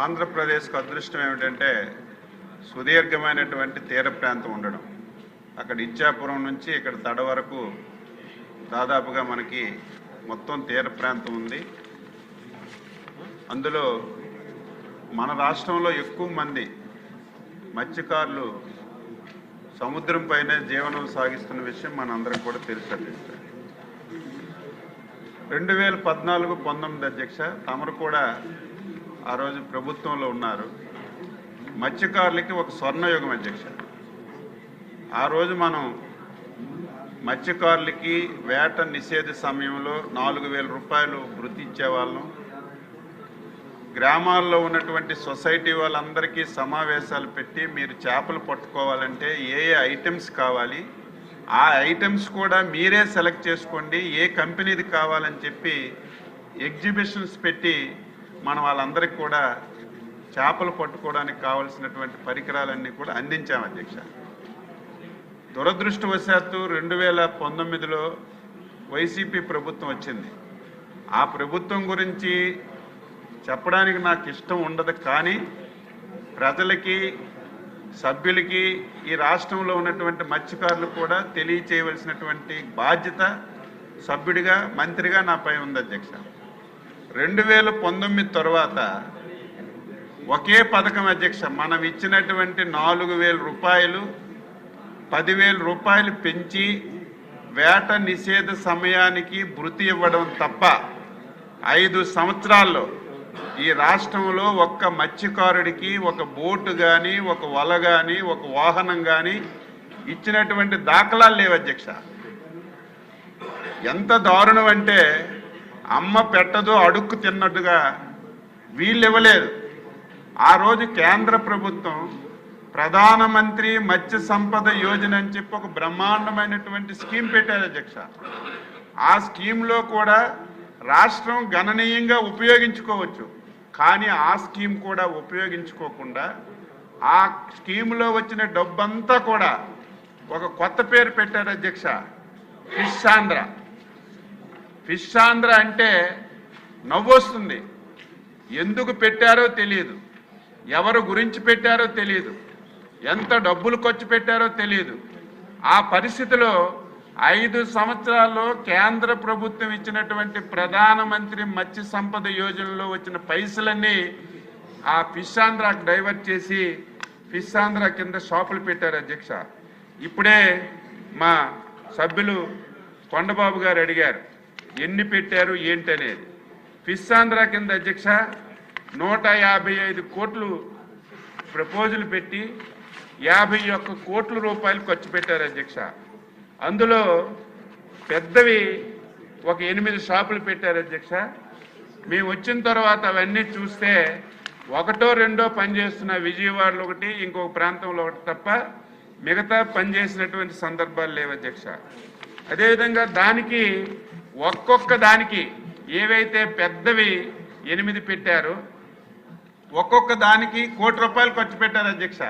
ఆంధ్రప్రదేశ్కు అదృష్టం ఏమిటంటే సుదీర్ఘమైనటువంటి తీర ప్రాంతం ఉండడం. అక్కడ ఇచ్చాపురం నుంచి ఇక్కడ తడ వరకు దాదాపుగా మనకి మొత్తం తీర ప్రాంతం ఉంది. అందులో మన రాష్ట్రంలో ఎక్కువ మంది మత్స్యకారులు సముద్రం పైన జీవనం సాగిస్తున్న విషయం మనందరికి కూడా తెలుసు అధ్యక్ష. 2014-19 అధ్యక్ష, తమరు కూడా ఆ రోజు ప్రభుత్వంలో ఉన్నారు. మత్స్యకారులకి ఒక స్వర్ణయుగం అధ్యక్ష. ఆ రోజు మనం మత్స్యకారులకి వేట నిషేధ సమయంలో 4,000 రూపాయలు వృత్తి ఇచ్చేవాళ్ళం. గ్రామాల్లో ఉన్నటువంటి సొసైటీ వాళ్ళందరికీ సమావేశాలు పెట్టి మీరు చేపలు పట్టుకోవాలంటే ఏ ఐటమ్స్ కావాలి, ఆ ఐటమ్స్ కూడా మీరే సెలెక్ట్ చేసుకోండి, ఏ కంపెనీది కావాలని చెప్పి ఎగ్జిబిషన్స్ పెట్టి మనం వాళ్ళందరికీ కూడా చేపలు పట్టుకోవడానికి కావాల్సినటువంటి పరికరాలన్నీ కూడా అందించాం అధ్యక్ష. దురదృష్టవశాత్తు 2019లో వైసీపీ ప్రభుత్వం వచ్చింది. ఆ ప్రభుత్వం గురించి చెప్పడానికి నాకు ఇష్టం ఉండదు, కానీ ప్రజలకి, సభ్యులకి, ఈ రాష్ట్రంలో ఉన్నటువంటి మత్స్యకారులు కూడా తెలియచేయవలసినటువంటి బాధ్యత సభ్యుడిగా, మంత్రిగా నాపై ఉంది అధ్యక్ష. 2019 తర్వాత ఒకే పథకం అధ్యక్ష. మనం ఇచ్చినటువంటి 4,000 రూపాయలు 10,000 రూపాయలు పెంచి వేట నిషేధ సమయానికి భృతి ఇవ్వడం తప్ప 5 సంవత్సరాల్లో ఈ రాష్ట్రంలో ఒక్క మత్స్యకారుడికి ఒక బోటు కానీ, ఒక వల కానీ, ఒక వాహనం కానీ ఇచ్చినటువంటి దాఖలాలు లేవు అధ్యక్ష. ఎంత దారుణం అంటే అమ్మ పెట్టదో అడుక్కు తిన్నట్టుగా వీళ్ళు ఇవ్వలేదు. ఆ రోజు కేంద్ర ప్రభుత్వం ప్రధానమంత్రి మత్స్య సంపద యోజన అని చెప్పి ఒక బ్రహ్మాండమైనటువంటి స్కీమ్ పెట్టారు అధ్యక్ష. ఆ స్కీమ్లో కూడా రాష్ట్రం గణనీయంగా ఉపయోగించుకోవచ్చు, కానీ ఆ స్కీమ్ కూడా ఉపయోగించుకోకుండా ఆ స్కీమ్లో వచ్చిన డబ్బంతా కూడా ఒక కొత్త పేరు పెట్టారు అధ్యక్ష, ఫిష్ ఆంధ్ర. ఫిష్ ఆంధ్ర అంటే నవ్వొస్తుంది. ఎందుకు పెట్టారో తెలియదు, ఎవరు గురించి పెట్టారో తెలియదు, ఎంత డబ్బులు ఖర్చు పెట్టారో తెలియదు. ఆ పరిస్థితిలో 5 సంవత్సరాల్లో కేంద్ర ప్రభుత్వం ఇచ్చినటువంటి ప్రధానమంత్రి మత్స్య సంపద యోజనలో వచ్చిన పైసలన్నీ ఆ ఫిష్ ఆంధ్రాకు డైవర్ట్ చేసి ఫిష్ ఆంధ్ర కింద షాపులు పెట్టారు అధ్యక్ష. ఇప్పుడే మా సభ్యులు కొండబాబు గారు అడిగారు ఎన్ని పెట్టారు ఏంటనేది. ఫిష్ ఆంధ్ర కింద అధ్యక్ష 155 కోట్లు ప్రపోజల్ పెట్టి 51 కోట్ల రూపాయలు ఖర్చు పెట్టారు అధ్యక్ష. అందులో పెద్దవి ఒక 8 షాపులు పెట్టారు అధ్యక్ష. మేము వచ్చిన తర్వాత అవన్నీ చూస్తే 1, 2 పనిచేస్తున్న విజయవాడలో ఒకటి, ఇంకొక ప్రాంతంలో ఒకటి తప్ప మిగతా పనిచేసినటువంటి సందర్భాలు లేవు అధ్యక్ష. అదేవిధంగా దానికి ఒక్కొక్క దానికి ఏవైతే పెద్దవి 8 పెట్టారో ఒక్కొక్క దానికి 1 కోటి రూపాయలు ఖర్చు పెట్టారు అధ్యక్ష.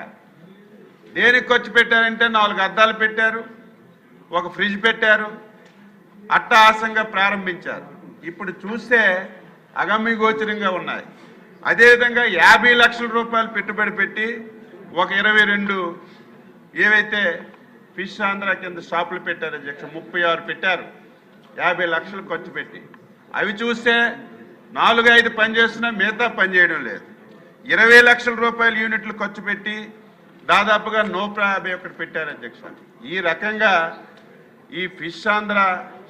దేనికి ఖర్చు పెట్టారంటే 4 అద్దాలు పెట్టారు, ఒక ఫ్రిడ్జ్ పెట్టారు, అట్టహాసంగా ప్రారంభించారు. ఇప్పుడు చూస్తే అగమ్యగోచరంగా ఉన్నాయి. అదేవిధంగా 50 లక్షల రూపాయలు పెట్టుబడి పెట్టి ఒక 22 ఏవైతే ఫిష్ ఆంధ్ర కింద షాపులు పెట్టారు అధ్యక్ష, 36 పెట్టారు 50 లక్షలు ఖర్చు పెట్టి. అవి చూస్తే 4-5 పనిచేస్తున్నా మిగతా పనిచేయడం లేదు. 20 లక్షల రూపాయల యూనిట్లు ఖర్చు పెట్టి దాదాపుగా 151 పెట్టారు అధ్యక్ష. ఈ రకంగా ఈ ఫిష్ ఆంధ్ర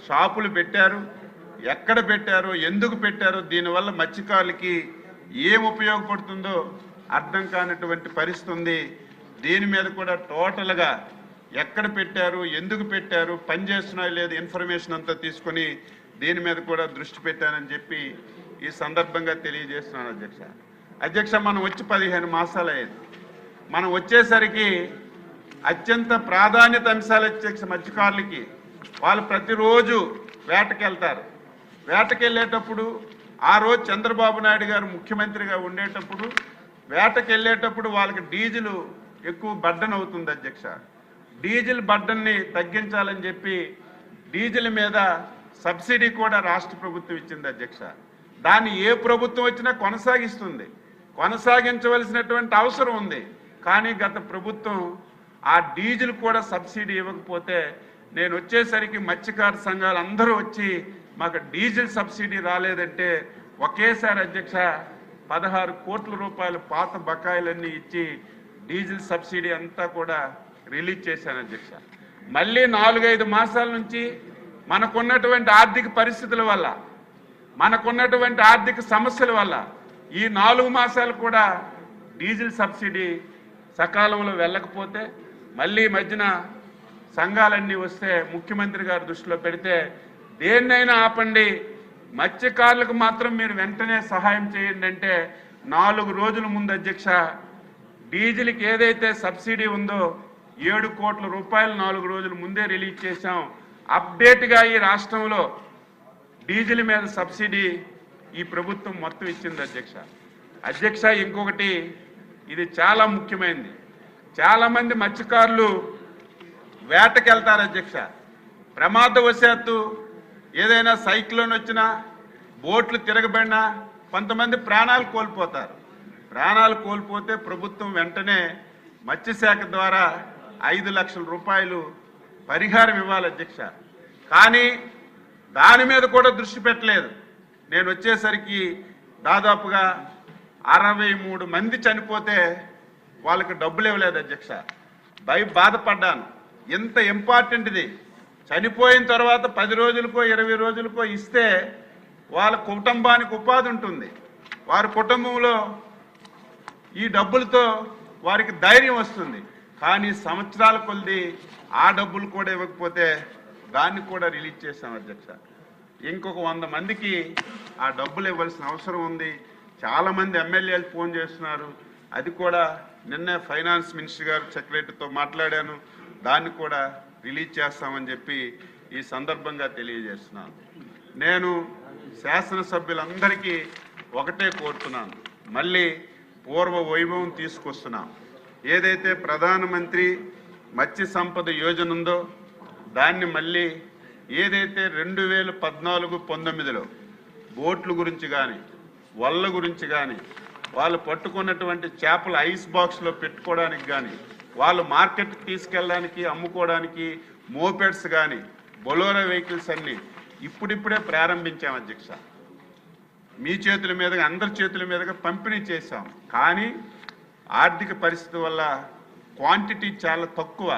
షాపులు పెట్టారు. ఎక్కడ పెట్టారో, ఎందుకు పెట్టారో, దీనివల్ల మత్స్యకారులకి ఏం ఉపయోగపడుతుందో అర్థం కానటువంటి పరిస్థితి ఉంది. దీని మీద కూడా టోటల్గా ఎక్కడ పెట్టారు, ఎందుకు పెట్టారు, పనిచేస్తున్నాయో లేదు ఇన్ఫర్మేషన్ అంతా తీసుకొని దీని మీద కూడా దృష్టి పెట్టానని చెప్పి ఈ సందర్భంగా తెలియజేస్తున్నాను అధ్యక్ష. అధ్యక్ష, మనం వచ్చి 15 మాసాలు అయ్యింది. మనం వచ్చేసరికి అత్యంత ప్రాధాన్యత అంశాలు అధ్యక్ష మత్స్యకారులకి. వాళ్ళు ప్రతిరోజు వేటకెళ్తారు. వేటకెళ్ళేటప్పుడు ఆ రోజు చంద్రబాబు నాయుడు గారు ముఖ్యమంత్రిగా ఉండేటప్పుడు వేటకెళ్ళేటప్పుడు వాళ్ళకి డీజిల్ ఎక్కువ బర్డన్ అవుతుంది అధ్యక్ష. డీజిల్ బర్డన్ని తగ్గించాలని చెప్పి డీజిల్ మీద సబ్సిడీ కూడా రాష్ట్ర ప్రభుత్వం ఇచ్చింది అధ్యక్ష. దాన్ని ఏ ప్రభుత్వం వచ్చినా కొనసాగిస్తుంది. కొనసాగించవలసినటువంటి అవసరం ఉంది. కానీ గత ప్రభుత్వం ఆ డీజిల్ కూడా సబ్సిడీ ఇవ్వకపోతే నేను వచ్చేసరికి మత్స్యకార సంఘాలు అందరూ వచ్చి మాకు డీజిల్ సబ్సిడీ రాలేదంటే ఒకేసారి అధ్యక్ష 16 కోట్ల రూపాయలు పాత బకాయిలన్నీ ఇచ్చి డీజిల్ సబ్సిడీ అంతా కూడా రిలీజ్ చేశాను అధ్యక్ష. మళ్ళీ 4-5 మాసాల నుంచి మనకున్నటువంటి ఆర్థిక పరిస్థితుల వల్ల, మనకున్నటువంటి ఆర్థిక సమస్యల వల్ల ఈ 4 మాసాలు కూడా డీజిల్ సబ్సిడీ సకాలంలో వెళ్ళకపోతే మళ్ళీ మధ్యన సంఘాలన్నీ వస్తే ముఖ్యమంత్రి గారి దృష్టిలో పెడితే దేన్నైనా ఆపండి, మత్స్యకారులకు మాత్రం మీరు వెంటనే సహాయం చేయండి అంటే 4 రోజుల ముందు అధ్యక్ష డీజిల్కి ఏదైతే సబ్సిడీ ఉందో 7 కోట్ల రూపాయలు 4 రోజుల ముందే రిలీజ్ చేశాం. అప్డేట్గా ఈ రాష్ట్రంలో డీజిల్ మీద సబ్సిడీ ఈ ప్రభుత్వం మొత్తం ఇచ్చింది అధ్యక్ష. ఇంకొకటి, ఇది చాలా ముఖ్యమైనది. చాలామంది మత్స్యకారులు వేటకెళ్తారు అధ్యక్ష. ప్రమాదవశాత్తు ఏదైనా సైక్లోన్ వచ్చినా, బోట్లు తిరగబడినా కొంతమంది ప్రాణాలు కోల్పోతారు. ప్రాణాలు కోల్పోతే ప్రభుత్వం వెంటనే మత్స్యశాఖ ద్వారా 5 లక్షల రూపాయలు పరిహారం ఇవ్వాలి అధ్యక్ష. కానీ దాని మీద కూడా దృష్టి పెట్టలేదు. నేను వచ్చేసరికి దాదాపుగా 63 మంది చనిపోతే వాళ్ళకి డబ్బులు ఇవ్వలేదు అధ్యక్ష. బాధపడ్డాను. ఎంత ఇంపార్టెంట్ ఇది. చనిపోయిన తర్వాత 10 రోజులకో 20 రోజులకో ఇస్తే వాళ్ళ కుటుంబానికి ఉపాధి ఉంటుంది. వారి కుటుంబంలో ఈ డబ్బులతో వారికి ధైర్యం వస్తుంది. కానీ సంవత్సరాల కొద్ది ఆ డబ్బులు కూడా ఇవ్వకపోతే దాన్ని కూడా రిలీజ్ చేశాం అధ్యక్ష. ఇంకొక 100 మందికి ఆ డబ్బులు ఇవ్వాల్సిన అవసరం ఉంది. చాలామంది ఎమ్మెల్యేలు ఫోన్ చేస్తున్నారు. అది కూడా నిన్నే ఫైనాన్స్ మినిస్టర్ గారు సెక్రటరీతో మాట్లాడాను. దాన్ని కూడా రిలీజ్ చేస్తామని చెప్పి ఈ సందర్భంగా తెలియజేస్తున్నాను. నేను శాసనసభ్యులందరికీ ఒకటే కోరుతున్నాను, మళ్ళీ పూర్వ వైభవం తీసుకొస్తున్నాం. ఏదైతే ప్రధానమంత్రి మత్స్య సంపద యోజన ఉందో దాన్ని మళ్ళీ ఏదైతే 2014-19లో బోట్ల గురించి కానీ వల్ల గురించి కానీ వాళ్ళు పట్టుకున్నటువంటి చేపలు ఐస్ బాక్స్లో పెట్టుకోవడానికి కానీ వాళ్ళు మార్కెట్కి తీసుకెళ్ళడానికి అమ్ముకోవడానికి మోపెడ్స్ కానీ బొలోరో వెహికల్స్ అన్నీ ఇప్పుడిప్పుడే ప్రారంభించాం అధ్యక్ష. మీ చేతుల మీదుగా అందరి చేతుల మీదుగా పంపిణీ చేశాం. కానీ ఆర్థిక పరిస్థితి వల్ల క్వాంటిటీ చాలా తక్కువ.